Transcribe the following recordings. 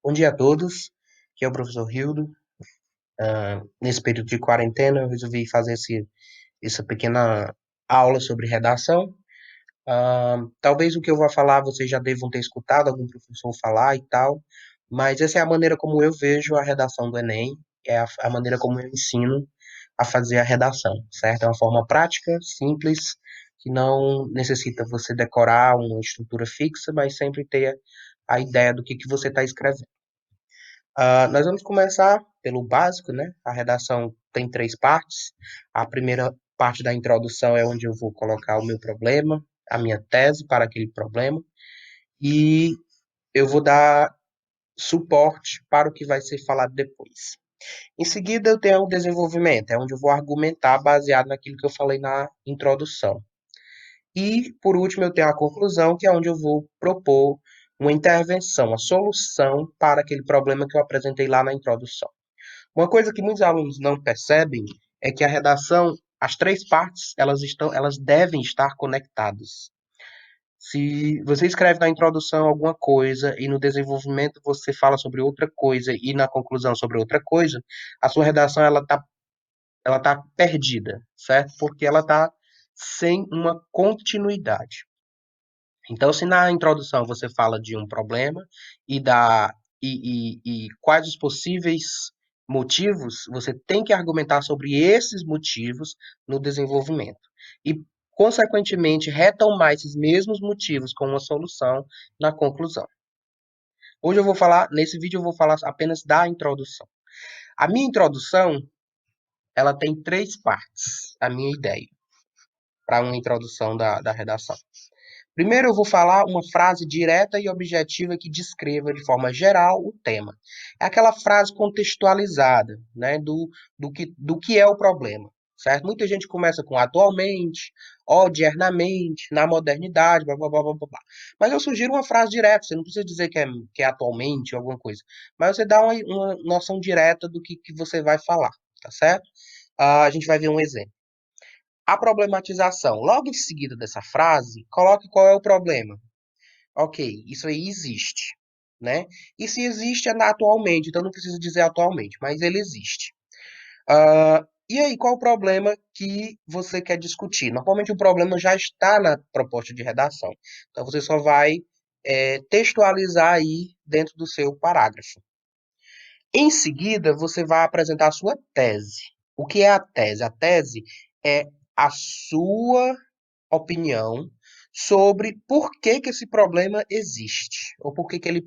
Bom dia a todos, aqui é o professor Rildo. Nesse período de quarentena, eu resolvi fazer essa pequena aula sobre redação. Talvez o que eu vou falar vocês já devam ter escutado algum professor falar e tal, mas essa é a maneira como eu vejo a redação do Enem, é a maneira como eu ensino a fazer a redação, certo? É uma forma prática, simples, que não necessita você decorar uma estrutura fixa, mas sempre ter a ideia do que você está escrevendo. Nós vamos começar pelo básico, né? A redação tem três partes. A primeira parte da introdução é onde eu vou colocar o meu problema, a minha tese para aquele problema, e eu vou dar suporte para o que vai ser falado depois. Em seguida, eu tenho o desenvolvimento, é onde eu vou argumentar baseado naquilo que eu falei na introdução. E, por último, eu tenho a conclusão, que é onde eu vou propor uma intervenção, a solução para aquele problema que eu apresentei lá na introdução. Uma coisa que muitos alunos não percebem é que a redação, as três partes, elas devem estar conectadas. Se você escreve na introdução alguma coisa e no desenvolvimento você fala sobre outra coisa e na conclusão sobre outra coisa, a sua redação ela tá perdida, certo? Porque ela está sem uma continuidade. Então, se na introdução você fala de um problema e dá e quais os possíveis motivos, você tem que argumentar sobre esses motivos no desenvolvimento. E, consequentemente, retomar esses mesmos motivos com uma solução na conclusão. Hoje eu vou falar, nesse vídeo eu vou falar apenas da introdução. A minha introdução, ela tem três partes, a minha ideia, para uma introdução da redação. Primeiro, eu vou falar uma frase direta e objetiva que descreva de forma geral o tema. É aquela frase contextualizada, né, do que é o problema, certo? Muita gente começa com atualmente, odiernamente, na modernidade, blá, blá, blá, blá, blá. Mas eu sugiro uma frase direta, você não precisa dizer que é atualmente ou alguma coisa, mas você dá uma noção direta do que você vai falar, tá certo? A gente vai ver um exemplo. A problematização. Logo em seguida dessa frase, coloque qual é o problema. Ok, isso aí existe, né? E se existe é atualmente, então não precisa dizer atualmente, mas ele existe. E aí, qual o problema que você quer discutir? Normalmente o problema já está na proposta de redação, então você só vai textualizar aí dentro do seu parágrafo. Em seguida, você vai apresentar a sua tese. O que é a tese? A tese é a sua opinião sobre por que que esse problema existe, ou por que que ele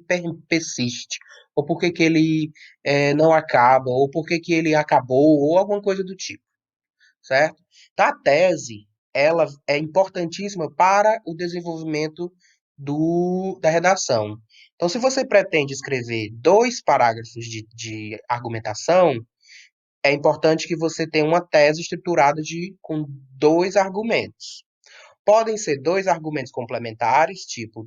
persiste, ou por que que ele não acaba, ou por que que ele acabou, ou alguma coisa do tipo, certo? Então, a tese, ela é importantíssima para o desenvolvimento da redação. Então, se você pretende escrever dois parágrafos de argumentação, é importante que você tenha uma tese estruturada com dois argumentos. Podem ser dois argumentos complementares, tipo,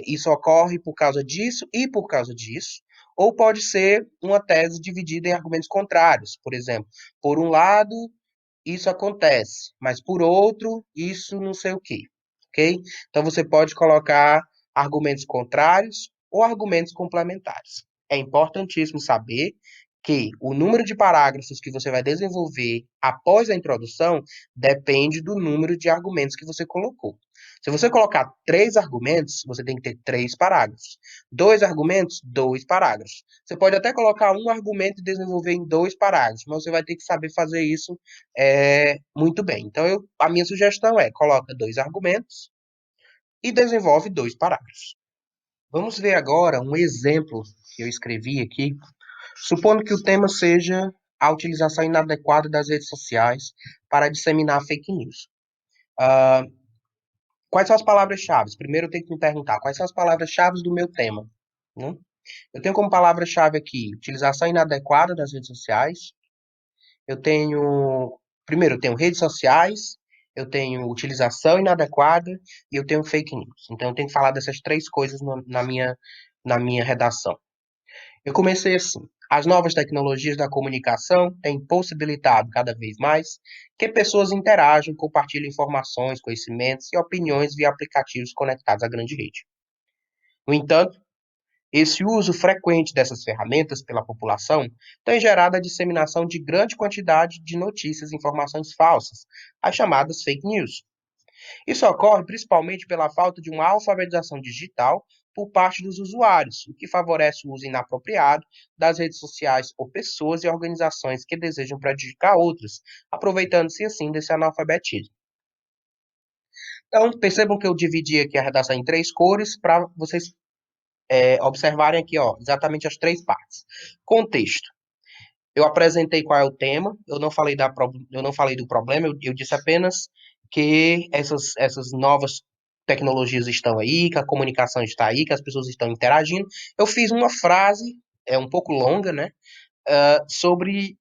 isso ocorre por causa disso e por causa disso, ou pode ser uma tese dividida em argumentos contrários. Por exemplo, por um lado, isso acontece, mas por outro, isso não sei o quê, ok? Então você pode colocar argumentos contrários ou argumentos complementares. É importantíssimo saber que o número de parágrafos que você vai desenvolver após a introdução depende do número de argumentos que você colocou. Se você colocar três argumentos, você tem que ter três parágrafos. Dois argumentos, dois parágrafos. Você pode até colocar um argumento e desenvolver em dois parágrafos, mas você vai ter que saber fazer isso muito bem. Então, a minha sugestão é coloca dois argumentos e desenvolve dois parágrafos. Vamos ver agora um exemplo que eu escrevi aqui, supondo que o tema seja a utilização inadequada das redes sociais para disseminar fake news. Ah, Quais são as palavras-chave? Primeiro eu tenho que me perguntar quais são as palavras-chave do meu tema, né? Eu tenho como palavra-chave aqui utilização inadequada das redes sociais. Eu tenho, primeiro, eu tenho redes sociais, eu tenho utilização inadequada e eu tenho fake news. Então eu tenho que falar dessas três coisas na minha redação. Eu comecei assim. As novas tecnologias da comunicação têm possibilitado cada vez mais que pessoas interajam, compartilhem informações, conhecimentos e opiniões via aplicativos conectados à grande rede. No entanto, Esse uso frequente dessas ferramentas pela população tem gerado a disseminação de grande quantidade de notícias e informações falsas, as chamadas fake news. Isso ocorre principalmente pela falta de uma alfabetização digital por parte dos usuários, o que favorece o uso inapropriado das redes sociais por pessoas e organizações que desejam prejudicar outras, aproveitando-se assim desse analfabetismo. Então, percebam que eu dividi aqui a redação em três cores para vocês observarem aqui, ó, exatamente as três partes. Contexto. Eu apresentei qual é o tema, eu não falei do problema, eu disse apenas que essas novas tecnologias estão aí, que a comunicação está aí, que as pessoas estão interagindo. Eu fiz uma frase, um pouco longa, né, sobre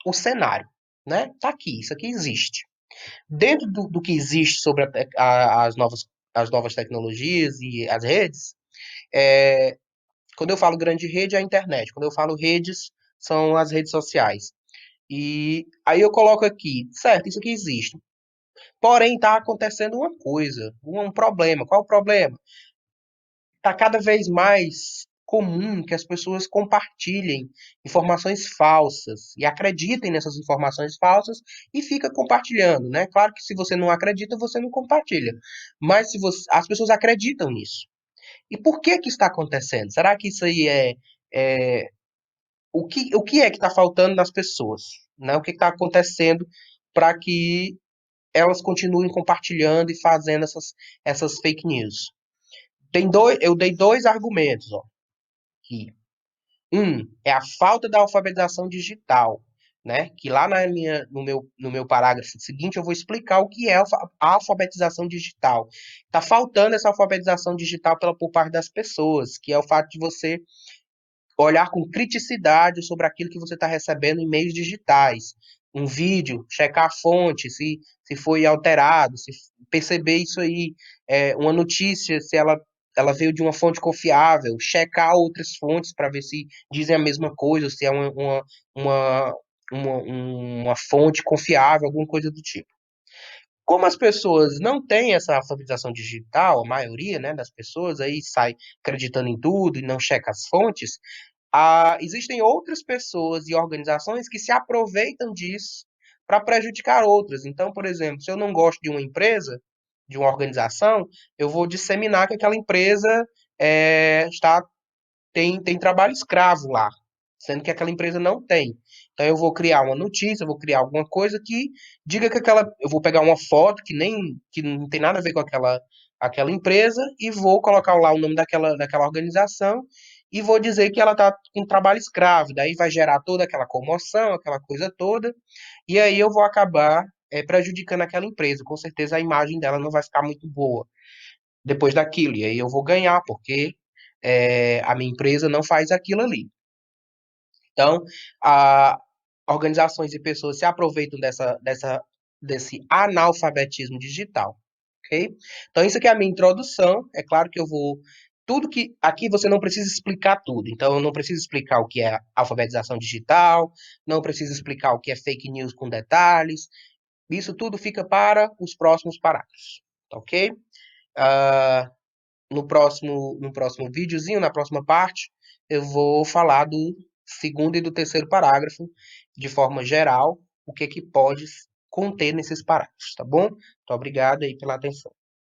o cenário, né? Tá aqui, isso aqui existe. Dentro do que existe sobre as novas tecnologias e as redes, é, quando eu falo grande rede, é a internet. Quando eu falo redes, são as redes sociais. E aí eu coloco aqui, certo, isso aqui existe. Porém, está acontecendo uma coisa, um problema. Qual o problema? Está cada vez mais comum que as pessoas compartilhem informações falsas e acreditem nessas informações falsas e fica compartilhando, né? Claro que se você não acredita, você não compartilha. Mas se você, as pessoas acreditam nisso. E por que que está acontecendo? Será que isso aí é o que é que está faltando nas pessoas? Né? O que está acontecendo para que elas continuem compartilhando e fazendo essas fake news? Eu dei dois argumentos, ó, aqui. Um é a falta da alfabetização digital, né? Que lá no meu parágrafo seguinte eu vou explicar o que é a alfabetização digital. Está faltando essa alfabetização digital por parte das pessoas, que é o fato de você olhar com criticidade sobre aquilo que você está recebendo em meios digitais. Um vídeo, checar a fonte, se foi alterado, se perceber isso aí, uma notícia, se ela veio de uma fonte confiável, checar outras fontes para ver se dizem a mesma coisa, se é uma, uma fonte confiável, alguma coisa do tipo. Como as pessoas não têm essa alfabetização digital, a maioria, né, das pessoas aí sai acreditando em tudo e não checa as fontes, existem outras pessoas e organizações que se aproveitam disso para prejudicar outras. Então, por exemplo, se eu não gosto de uma empresa, de uma organização, eu vou disseminar que aquela empresa tem trabalho escravo lá, sendo que aquela empresa não tem. Então eu vou criar uma notícia, eu vou criar alguma coisa que diga que eu vou pegar uma foto que não tem nada a ver com aquela empresa e vou colocar lá o nome daquela organização e vou dizer que ela está com trabalho escravo. Daí vai gerar toda aquela comoção, aquela coisa toda, e aí eu vou acabar prejudicando aquela empresa. Com certeza a imagem dela não vai ficar muito boa depois daquilo. E aí eu vou ganhar, porque a minha empresa não faz aquilo ali. Então, a, organizações e pessoas se aproveitam desse analfabetismo digital, ok? Então, isso aqui é a minha introdução. É claro que eu vou. Tudo que. Aqui você não precisa explicar tudo. Então, eu não preciso explicar o que é alfabetização digital, não preciso explicar o que é fake news com detalhes. Isso tudo fica para os próximos parágrafos, ok? Uh, no próximo videozinho, na próxima parte, eu vou falar do segundo e do terceiro parágrafo, de forma geral, o que que pode conter nesses parágrafos, tá bom? Muito obrigado aí pela atenção.